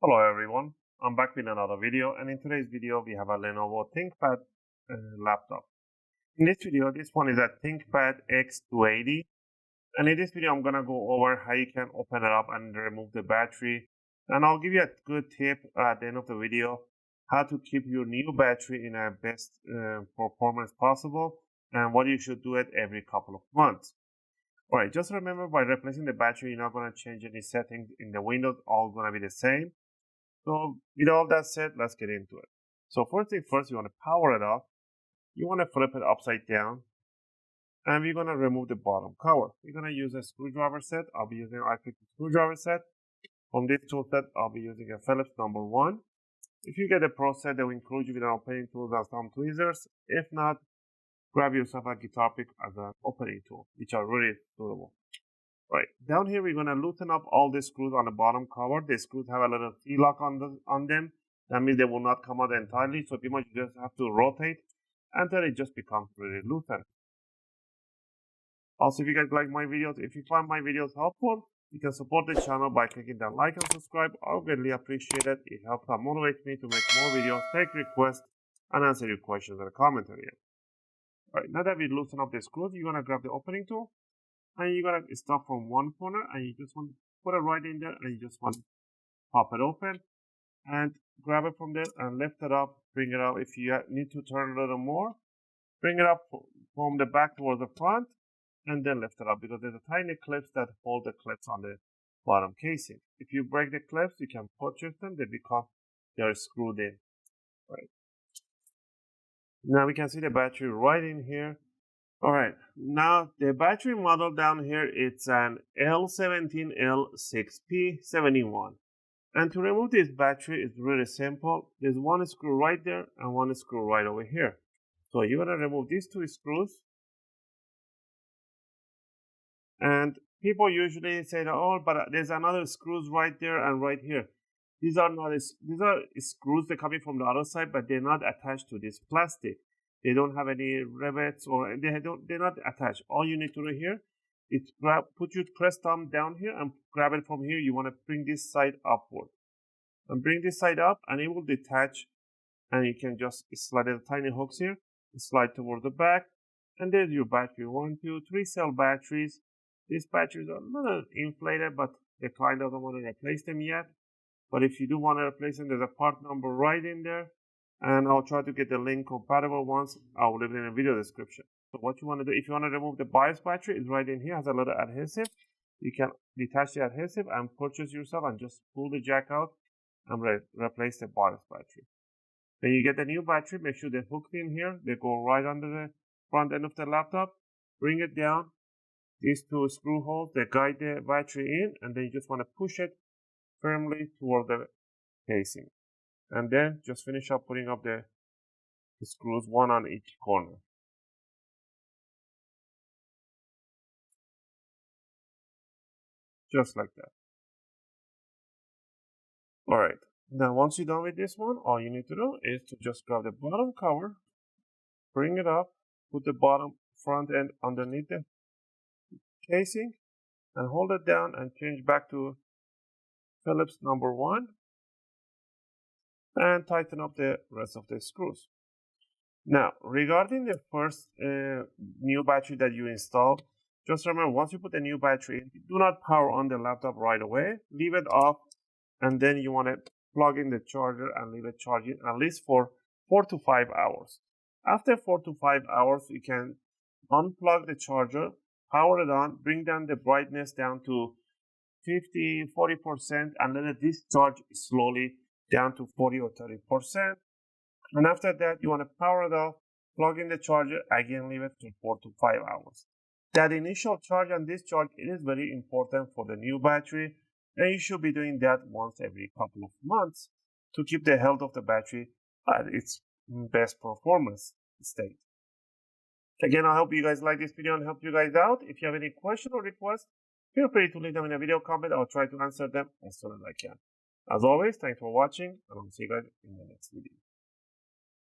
Hello everyone, I'm back with another video, and in today's video we have a Lenovo ThinkPad laptop. In this video, this one is a ThinkPad X280, and in this video I'm gonna go over how you can open it up and remove the battery, and I'll give you a good tip at the end of the video how to keep your new battery in a best performance possible, and what you should do it every couple of months. Alright, just remember, by replacing the battery you're not going to change any settings in the Windows, all going to be the same. So with all that said, let's get into it. So first thing first, you want to power it off. You want to flip it upside down, and we're going to remove the bottom cover. We're going to use a screwdriver set. I'll be using an I-50 screwdriver set. From this tool set, I'll be using a Phillips number 1. If you get a Pro set, they will include you with an opening tool and some tweezers. If not, grab yourself a guitar pick as an opening tool, which are really suitable. Right, down here we're going to loosen up all the screws on the bottom cover. The screws have a little T-lock on them. That means they will not come out entirely, so pretty much you just have to rotate until it just becomes really loosened. Also, if you guys like my videos, if you find my videos helpful, you can support the channel by clicking that like and subscribe. I'll greatly appreciate it. It helps and motivates me to make more videos, take requests, and answer your questions in the comment area. Alright, now that we loosen up the screws, you're going to grab the opening tool, and you're going to start from one corner, and you just want to put it right in there, and you just want to pop it open and grab it from there and lift it up, bring it up. If you need to turn a little more, bring it up from the back towards the front, and then lift it up, because there's a tiny clips that hold the clips on the bottom casing. If you break the clips, you can purchase them because they are screwed in. Right. Now we can see the battery right in here. Alright, now the battery model down here, it's an L17L6P71. And to remove this battery is really simple. There's one screw right there and one screw right over here. So you're going to remove these two screws. And people usually say, oh, but there's another screws right there and right here. These are screws that are coming from the other side, but they're not attached to this plastic. They don't have any rivets, or they're not attached. All you need to do here is put your press thumb down here and grab it from here. You want to bring this side upward. And bring this side up, and it will detach, and you can just slide the tiny hooks here, slide toward the back, and there's your battery. 1, 2, 3 cell batteries. These batteries are a little inflated, but the client doesn't want to replace them yet. But if you do want to replace them, there's a part number right in there. And I'll try to get the link compatible ones. I will leave it in the video description. So what you want to do, if you want to remove the BIOS battery, it's right in here, has a little adhesive. You can detach the adhesive and purchase yourself and just pull the jack out and replace the BIOS battery. Then you get the new battery. Make sure they're hooked in here. They go right under the front end of the laptop. Bring it down. These two screw holes, they guide the battery in, and then you just want to push it firmly toward the casing. And then just finish up putting up the screws, one on each corner. Just like that. Alright, now once you're done with this one, all you need to do is to just grab the bottom cover, bring it up, put the bottom front end underneath the casing, and hold it down and change back to Phillips number 1. And tighten up the rest of the screws. Now, regarding the first new battery that you installed, just remember, once you put the new battery in, do not power on the laptop right away. Leave it off, and then you want to plug in the charger and leave it charging at least for 4 to 5 hours. After 4 to 5 hours, you can unplug the charger, power it on, bring down the brightness down to 40%, and let it discharge slowly down to 40 or 30%. And after that, you want to power it off, plug in the charger, again leave it for 4 to 5 hours. That initial charge and discharge, it is very important for the new battery, and you should be doing that once every couple of months to keep the health of the battery at its best performance state. Again, I hope you guys like this video and helped you guys out. If you have any question or request, feel free to leave them in a video comment. I'll try to answer them as soon as I can. As always, thanks for watching, and I'll see you guys in the next video.